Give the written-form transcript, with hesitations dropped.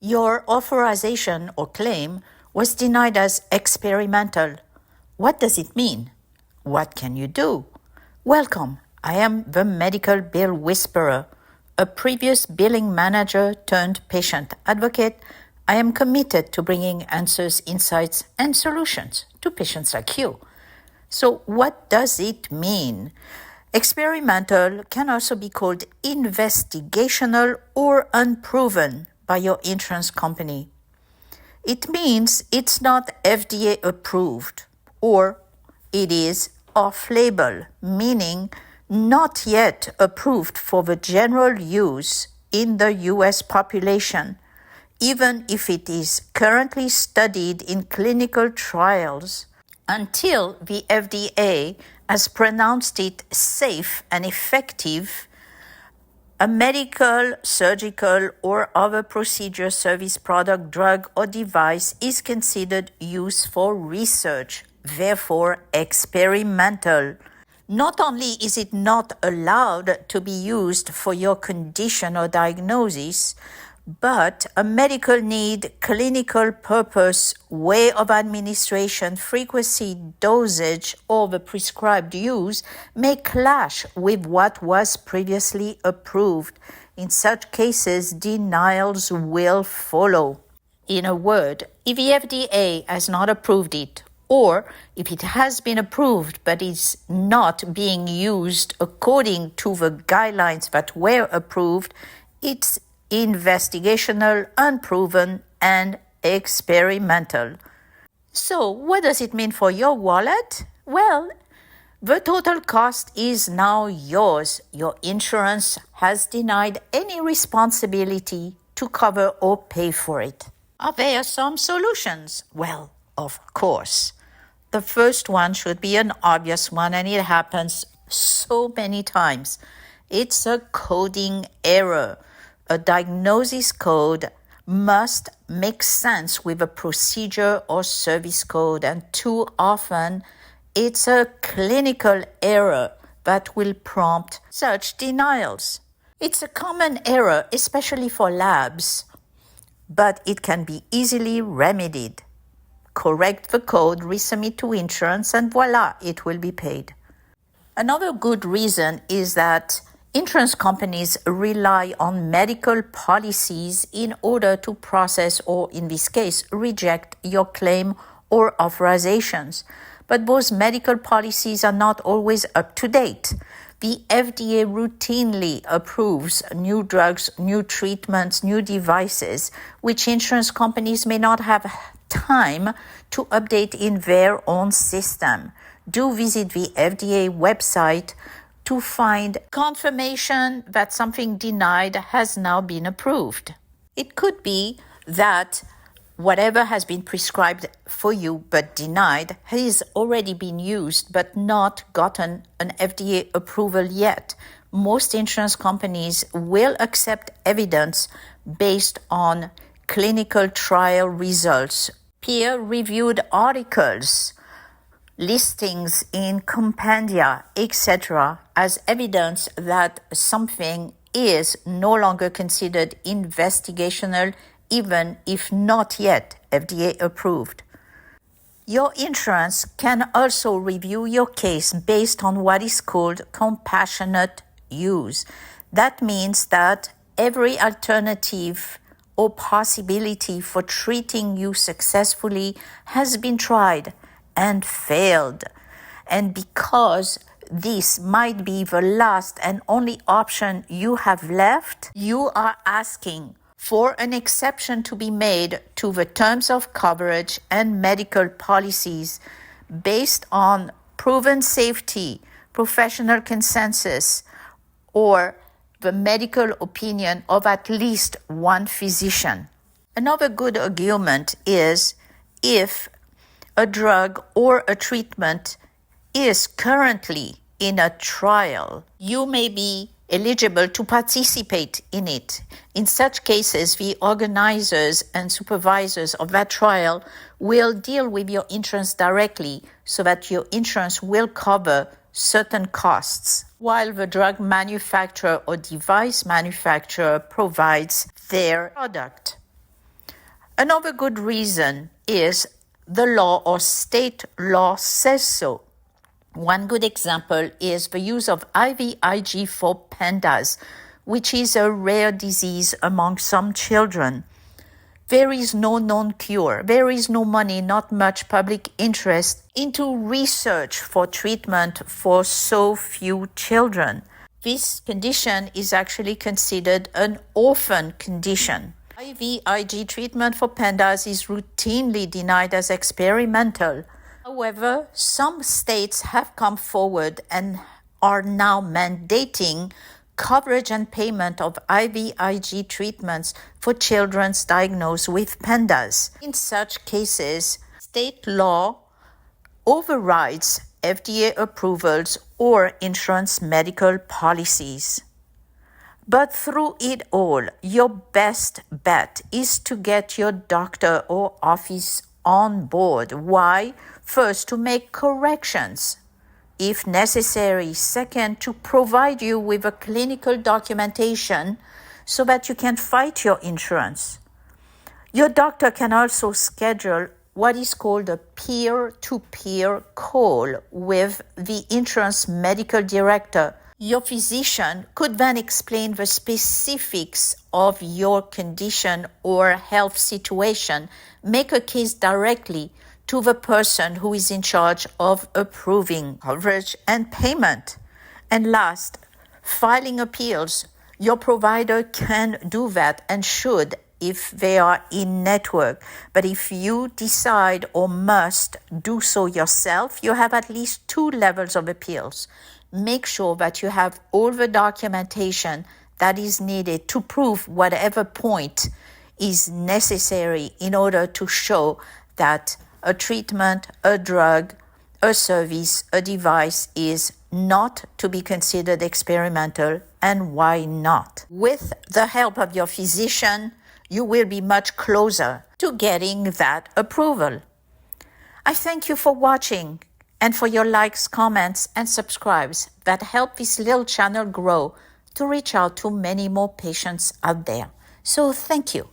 Your authorization or claim was denied as experimental. What does it mean? What can you do? Welcome, I am the medical bill whisperer, a previous billing manager turned patient advocate. I am committed to bringing answers, insights, and solutions to patients like you. So what does it mean? Experimental can also be called investigational or unproven by your insurance company. It means it's not FDA approved, or it is off-label, meaning not yet approved for the general use in the US population, even if it is currently studied in clinical trials, until the FDA has pronounced it safe and effective. A medical, surgical, or other procedure, service, product, drug, or device is considered used for research, therefore experimental. Not only is it not allowed to be used for your condition or diagnosis, but a medical need, clinical purpose, way of administration, frequency, dosage, or the prescribed use may clash with what was previously approved. In such cases, denials will follow. In a word, if the FDA has not approved it, or if it has been approved but is not being used according to the guidelines that were approved, it's investigational, unproven, and experimental. So, what does it mean for your wallet? Well, the total cost is now yours. Your insurance has denied any responsibility to cover or pay for it. Are there some solutions? Well, of course. The first one should be an obvious one, and it happens so many times. It's a coding error. A diagnosis code must make sense with a procedure or service code, and too often it's a clinical error that will prompt such denials. It's a common error, especially for labs, but it can be easily remedied. Correct the code, resubmit to insurance, and voila, it will be paid. Another good reason is that insurance companies rely on medical policies in order to process or, in this case, reject your claim or authorizations. But those medical policies are not always up to date. The FDA routinely approves new drugs, new treatments, new devices, which insurance companies may not have time to update in their own system. Do visit the FDA website to find confirmation that something denied has now been approved. It could be that whatever has been prescribed for you but denied has already been used but not gotten an FDA approval yet. Most insurance companies will accept evidence based on clinical trial results, peer-reviewed articles, listings in compendia, etc., as evidence that something is no longer considered investigational, even if not yet FDA approved. Your insurance can also review your case based on what is called compassionate use. That means that every alternative or possibility for treating you successfully has been tried and failed. And because this might be the last and only option you have left, you are asking for an exception to be made to the terms of coverage and medical policies based on proven safety, professional consensus, or the medical opinion of at least one physician. Another good argument is if a drug or a treatment is currently in a trial, you may be eligible to participate in it. In such cases, the organizers and supervisors of that trial will deal with your insurance directly so that your insurance will cover certain costs, while the drug manufacturer or device manufacturer provides their product. Another good reason is the law or state law says so. One good example is the use of IVIG for pandas, which is a rare disease among some children. There is no known cure. There is no money, not much public interest into research for treatment for so few children. This condition is actually considered an orphan condition. IVIG treatment for pandas is routinely denied as experimental. However, some states have come forward and are now mandating coverage and payment of IVIG treatments for children diagnosed with pandas. In such cases, state law overrides FDA approvals or insurance medical policies. But through it all, your best bet is to get your doctor or office on board. Why? First, to make corrections, if necessary. Second, to provide you with a clinical documentation so that you can fight your insurance. Your doctor can also schedule what is called a peer-to-peer call with the insurance medical director. Your physician could then explain the specifics of your condition or health situation, make a case directly to the person who is in charge of approving coverage and payment. And last, filing appeals. Your provider can do that and should if they are in network. But if you decide or must do so yourself, you have at least 2 levels of appeals. Make sure that you have all the documentation that is needed to prove whatever point is necessary in order to show that a treatment, a drug, a service, a device is not to be considered experimental, and why not. With the help of your physician, you will be much closer to getting that approval. I thank you for watching and for your likes, comments, and subscribes that help this little channel grow to reach out to many more patients out there. So thank you.